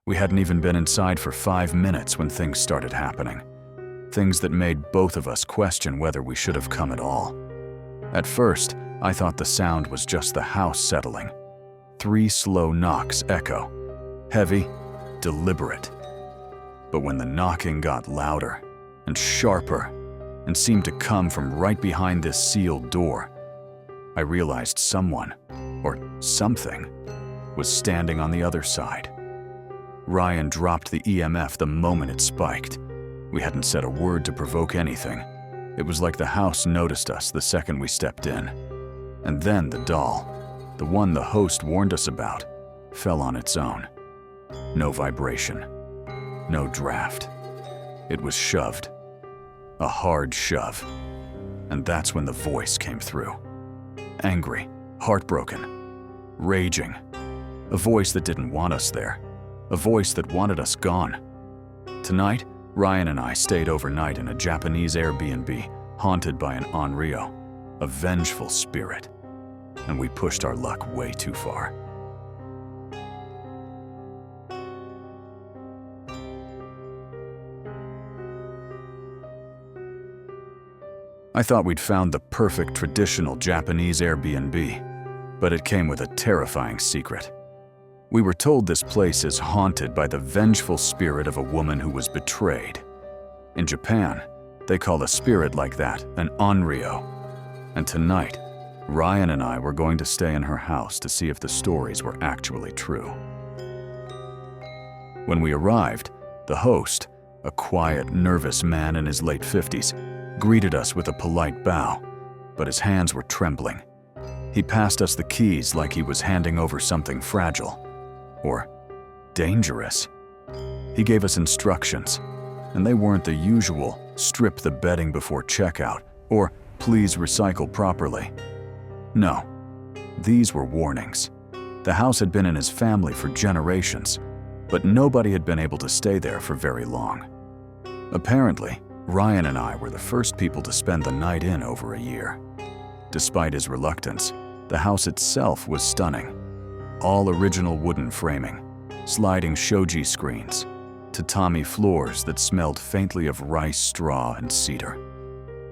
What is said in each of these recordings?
We hadn't even been inside for 5 minutes when things started happening. Things that made both of us question whether we should have come at all. At first, I thought the sound was just the house settling. 3 slow knocks echo, heavy, deliberate. But when the knocking got louder and sharper and seemed to come from right behind this sealed door, I realized someone, or something, was standing on the other side. Ryan dropped the EMF the moment it spiked. We hadn't said a word to provoke anything. It was like the house noticed us the second we stepped in. And then the doll, the one the host warned us about, fell on its own. No vibration, no draft. It was shoved. A hard shove. And that's when the voice came through. Angry, heartbroken, raging. A voice that didn't want us there. A voice that wanted us gone. Tonight, Ryan and I stayed overnight in a Japanese Airbnb haunted by an onryo, a vengeful spirit. And we pushed our luck way too far. I thought we'd found the perfect traditional Japanese Airbnb, but it came with a terrifying secret. We were told this place is haunted by the vengeful spirit of a woman who was betrayed. In Japan, they call a spirit like that an onryo. And tonight, Ryan and I were going to stay in her house to see if the stories were actually true. When we arrived, the host, a quiet, nervous man in his late 50s, greeted us with a polite bow, but his hands were trembling. He passed us the keys like he was handing over something fragile. Or dangerous. He gave us instructions, and they weren't the usual strip the bedding before checkout or please recycle properly. No, these were warnings. The house had been in his family for generations, but nobody had been able to stay there for very long. Apparently, Ryan and I were the first people to spend the night in over a year. Despite his reluctance, the house itself was stunning. All original wooden framing, sliding shoji screens, tatami floors that smelled faintly of rice straw and cedar.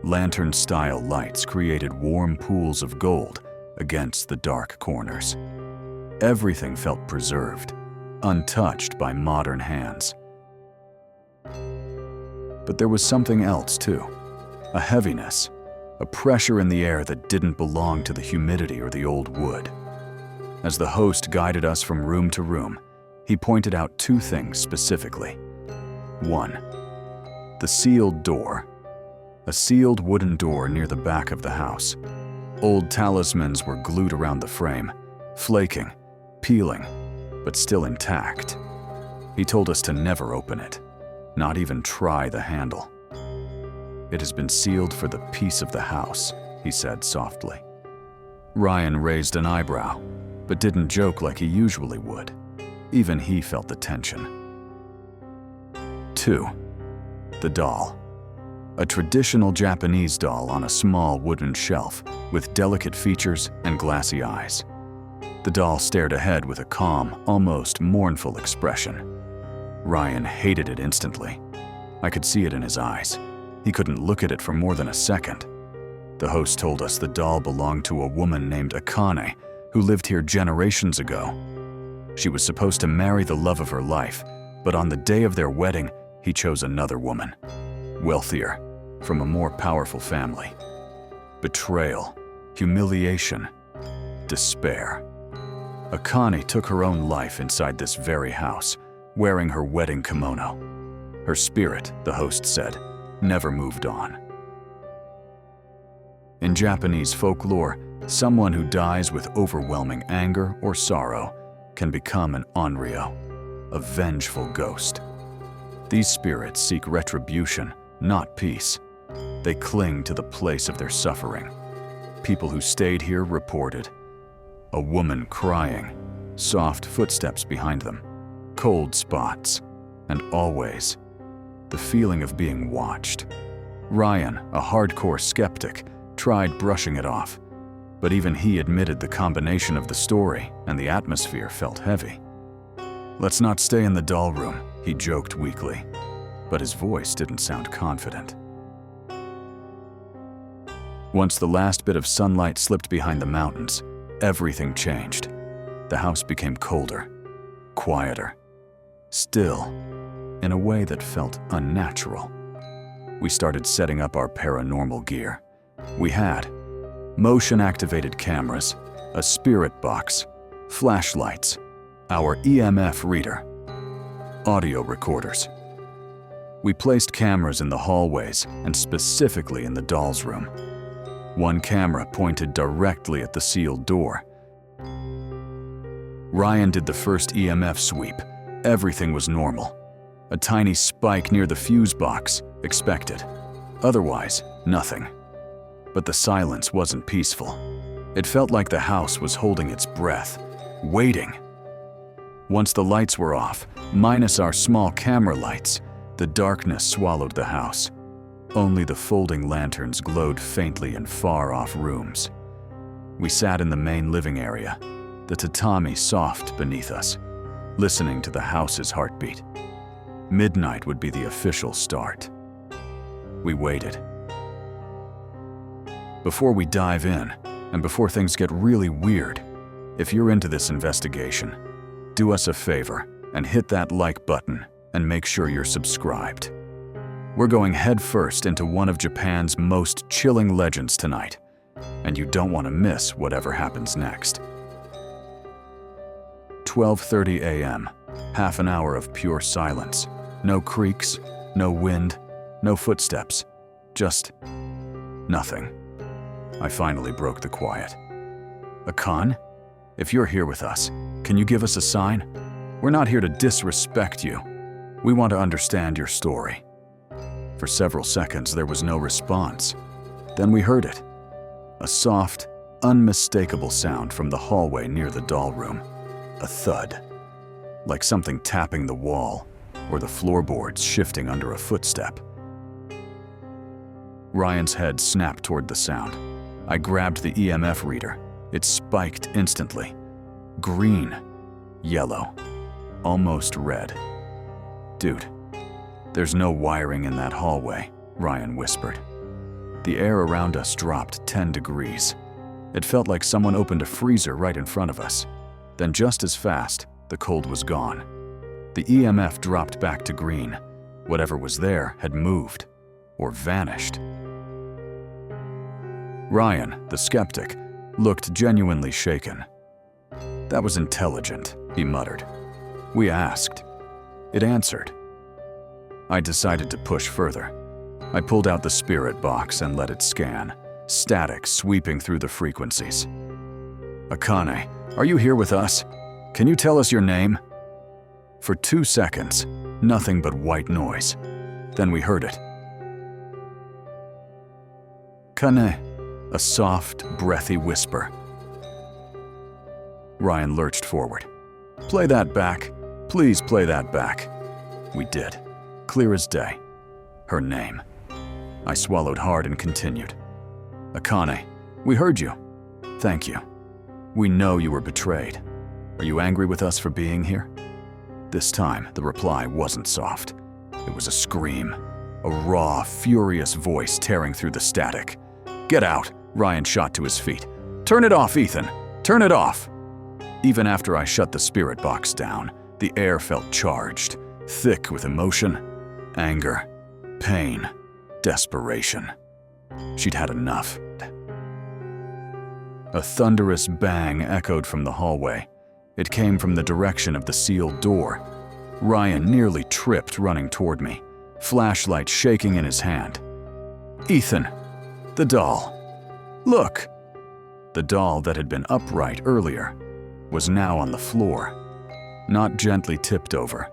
Lantern-style lights created warm pools of gold against the dark corners. Everything felt preserved, untouched by modern hands. But there was something else too, a heaviness, a pressure in the air that didn't belong to the humidity or the old wood. As the host guided us from room to room, he pointed out 2 things specifically. 1. The sealed door. A sealed wooden door near the back of the house. Old talismans were glued around the frame, flaking, peeling, but still intact. He told us to never open it, not even try the handle. It has been sealed for the peace of the house, he said softly. Ryan raised an eyebrow, but didn't joke like he usually would. Even he felt the tension. 2. The doll. A traditional Japanese doll on a small wooden shelf with delicate features and glassy eyes. The doll stared ahead with a calm, almost mournful expression. Ryan hated it instantly. I could see it in his eyes. He couldn't look at it for more than a second. The host told us the doll belonged to a woman named Akane, who lived here generations ago. She was supposed to marry the love of her life, but on the day of their wedding, he chose another woman. Wealthier, from a more powerful family. Betrayal, humiliation, despair. Akane took her own life inside this very house, wearing her wedding kimono. Her spirit, the host said, never moved on. In Japanese folklore, someone who dies with overwhelming anger or sorrow can become an onryo, a vengeful ghost. These spirits seek retribution, not peace. They cling to the place of their suffering. People who stayed here reported a woman crying, soft footsteps behind them, cold spots, and always the feeling of being watched. Ryan, a hardcore skeptic, tried brushing it off, but even he admitted the combination of the story and the atmosphere felt heavy. "Let's not stay in the doll room," he joked weakly, but his voice didn't sound confident. Once the last bit of sunlight slipped behind the mountains, everything changed. The house became colder, quieter, still, in a way that felt unnatural. We started setting up our paranormal gear. We had motion-activated cameras, a spirit box, flashlights, our EMF reader, audio recorders. We placed cameras in the hallways and specifically in the doll's room. One camera pointed directly at the sealed door. Ryan did the first EMF sweep. Everything was normal. A tiny spike near the fuse box, expected. Otherwise, nothing. But the silence wasn't peaceful. It felt like the house was holding its breath, waiting. Once the lights were off, minus our small camera lights, the darkness swallowed the house. Only the folding lanterns glowed faintly in far-off rooms. We sat in the main living area, the tatami soft beneath us, listening to the house's heartbeat. Midnight would be the official start. We waited. Before we dive in, and before things get really weird, if you're into this investigation, do us a favor and hit that like button and make sure you're subscribed. We're going headfirst into one of Japan's most chilling legends tonight, and you don't want to miss whatever happens next. 12:30 a.m., half an hour of pure silence. No creaks, no wind, no footsteps, just nothing. I finally broke the quiet. "Akane, if you're here with us, can you give us a sign? We're not here to disrespect you. We want to understand your story." For several seconds, there was no response. Then we heard it. A soft, unmistakable sound from the hallway near the doll room. A thud, like something tapping the wall or the floorboards shifting under a footstep. Ryan's head snapped toward the sound. I grabbed the EMF reader. It spiked instantly. Green, yellow, almost red. "Dude, there's no wiring in that hallway," Ryan whispered. The air around us dropped 10 degrees. It felt like someone opened a freezer right in front of us. Then just as fast, the cold was gone. The EMF dropped back to green. Whatever was there had moved, or vanished. Ryan, the skeptic, looked genuinely shaken. "That was intelligent," he muttered. "We asked. It answered." I decided to push further. I pulled out the spirit box and let it scan, static sweeping through the frequencies. "Akane, are you here with us? Can you tell us your name?" For 2 seconds, nothing but white noise. Then we heard it. "Kane," a soft, breathy whisper. Ryan lurched forward. "Play that back. Please play that back." We did. Clear as day. Her name. I swallowed hard and continued. "Akane, we heard you. Thank you. We know you were betrayed. Are you angry with us for being here?" This time, the reply wasn't soft. It was a scream. A raw, furious voice tearing through the static. "Get out!" Ryan shot to his feet. "Turn it off, Ethan! Turn it off!" Even after I shut the spirit box down, the air felt charged, thick with emotion, anger, pain, desperation. She'd had enough. A thunderous bang echoed from the hallway. It came from the direction of the sealed door. Ryan nearly tripped running toward me, flashlight shaking in his hand. "Ethan! The doll! Look!" The doll that had been upright earlier was now on the floor, not gently tipped over,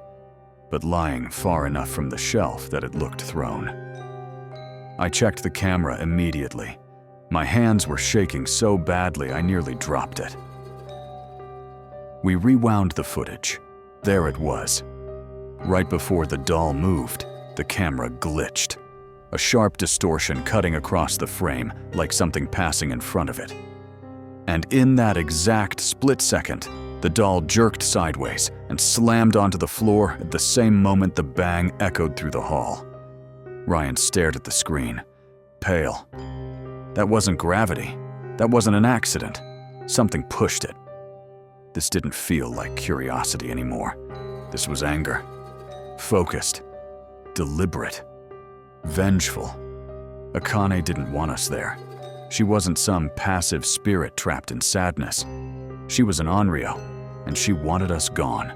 but lying far enough from the shelf that it looked thrown. I checked the camera immediately. My hands were shaking so badly I nearly dropped it. We rewound the footage. There it was. Right before the doll moved, the camera glitched, a sharp distortion cutting across the frame like something passing in front of it. And in that exact split second, The doll jerked sideways and slammed onto the floor at the same moment the bang echoed through the hall. Ryan stared at the screen, pale. That wasn't gravity. That wasn't an accident. Something pushed it. This didn't feel like curiosity anymore. This was anger. Focused. Deliberate. Vengeful. Akane didn't want us there. She wasn't some passive spirit trapped in sadness. She was an onryo, and she wanted us gone.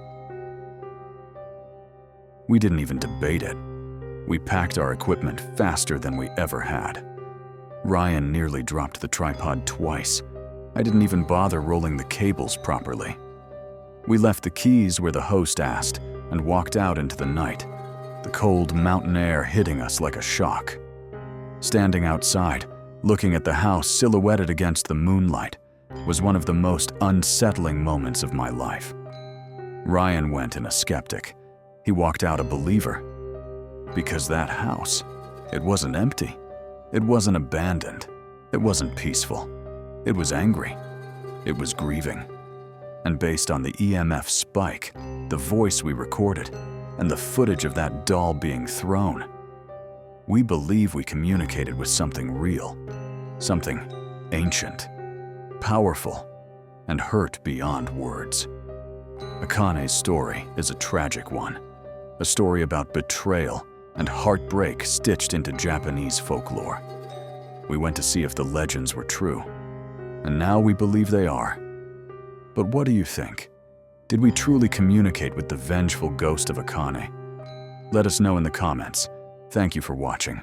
We didn't even debate it. We packed our equipment faster than we ever had. Ryan nearly dropped the tripod twice. I didn't even bother rolling the cables properly. We left the keys where the host asked and walked out into the night, the cold mountain air hitting us like a shock. Standing outside, looking at the house silhouetted against the moonlight, was one of the most unsettling moments of my life. Ryan went in a skeptic. He walked out a believer. Because that house, it wasn't empty. It wasn't abandoned. It wasn't peaceful. It was angry. It was grieving. And based on the EMF spike, the voice we recorded, and the footage of that doll being thrown, we believe we communicated with something real, something ancient, powerful, and hurt beyond words. Akane's story is a tragic one, a story about betrayal and heartbreak stitched into Japanese folklore. We went to see if the legends were true, and now we believe they are. But what do you think? Did we truly communicate with the vengeful ghost of Akane? Let us know in the comments. Thank you for watching.